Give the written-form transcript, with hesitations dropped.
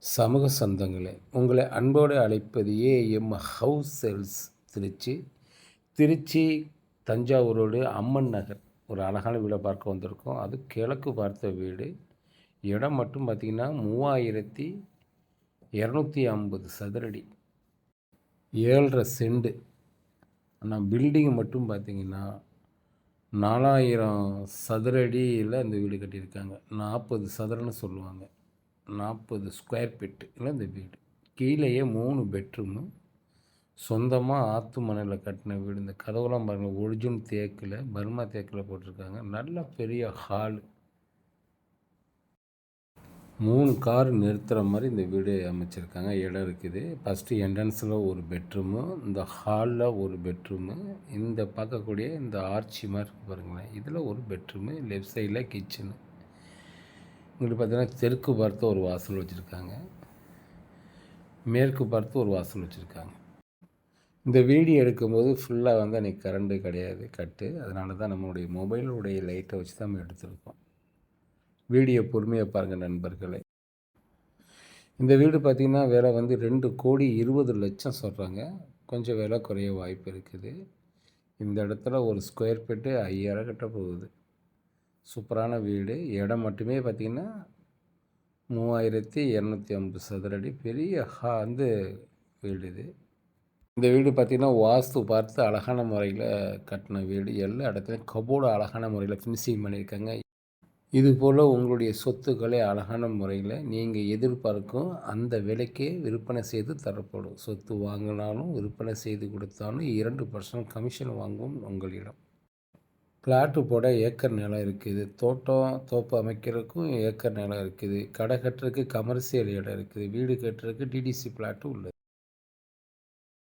சமூக சொந்தங்களே, உங்களை அன்போடு அழைப்பது AM house sales Trichy. Trichy Thanjavur road Amman Nagar ஒரு அழகான வீடை பார்க்க வந்திருக்கோம். அது கிழக்கு பார்த்த வீடு. இடம் மட்டும் பார்த்திங்கன்னா 3250 சதுரடி, 7.5 செண்டு. ஆனால் பில்டிங் மட்டும் பார்த்திங்கன்னா 4000 சதுரடியில் இந்த வீடு கட்டியிருக்காங்க. 40 சதுரன்னு சொல்லுவாங்க. 40 ஸ்கொயர் ஃபீட்டில் இந்த வீடு. கீழேயே 3 பெட்ரூமு. சொந்தமாக ஆற்று மணலில் கட்டின வீடு. இந்த கதவுலாம் பாருங்கள், ஒரிஜினல் தேக்கில், பர்மா தேக்கில் போட்டிருக்காங்க. நல்ல பெரிய ஹாலு. 3 கார் நிறுத்துகிற மாதிரி இந்த வீடு அமைச்சிருக்காங்க. இடம் இருக்குது. ஃபஸ்ட்டு என்ட்ரன்ஸில் ஒரு பெட்ரூமு, இந்த ஹாலில் ஒரு பெட்ரூமு, இந்த பார்க்கக்கூடிய இந்த ஆர்ச்சி மாதிரி இருக்குது பாருங்களேன், இதில் ஒரு பெட்ரூமு, லெஃப்ட் சைடில் கிச்சனு. இங்கிட்டு பார்த்தீங்கன்னா தெற்கு பார்த்து ஒரு வாசல் வச்சுருக்காங்க, மேற்கு பார்த்து ஒரு வாசல் வச்சுருக்காங்க. இந்த வீடியோ எடுக்கும்போது ஃபுல்லாக அன்றைக்கி கரண்ட்டு கிடையாது, கட்டு. அதனால தான் நம்மளுடைய மொபைலுடைய லைட்டை வச்சு தான் நம்ம எடுத்துருக்கோம். வீடியோ பொறுமையாக பாருங்கள் நண்பர்களே. இந்த வீடு பார்த்திங்கன்னா விலை 2,20,00,000 சொல்கிறாங்க. கொஞ்சம் விலை குறைய வாய்ப்பு இருக்குது. இந்த இடத்துல ஒரு ஸ்கொயர் ஃபீட்டு 5000 கிட்ட போகுது. சூப்பரான வீடு. இடம் மட்டுமே பார்த்திங்கன்னா 3250 சதுரடி. பெரிய வீடு இது. இந்த வீடு பார்த்திங்கன்னா வாஸ்து பார்த்து அழகான முறையில் கட்டின வீடு. எல்லா இடத்துலையும் கபோர்டு அழகான முறையில் ஃபினிஷிங் பண்ணியிருக்காங்க. இதுபோல் உங்களுடைய சொத்துக்களை அழகான முறையில் நீங்கள் எதிர்பார்க்கும் அந்த விலைக்கே விற்பனை செய்து தரப்படும். சொத்து வாங்கினாலும் விற்பனை செய்து கொடுத்தாலும் 2% கமிஷன் வாங்கும் உங்களிடம். பிளாட்டு போட ஏக்கர் நிலம் இருக்குது. தோப்பு அமைக்கிறதுக்கும் ஏக்கர் நிலம் இருக்குது. கடை கட்டுறதுக்கு கமர்ஷியல் இடம் இருக்குது. வீடு கட்டுறதுக்கு டிடிசி பிளாட்டும் உள்ளது.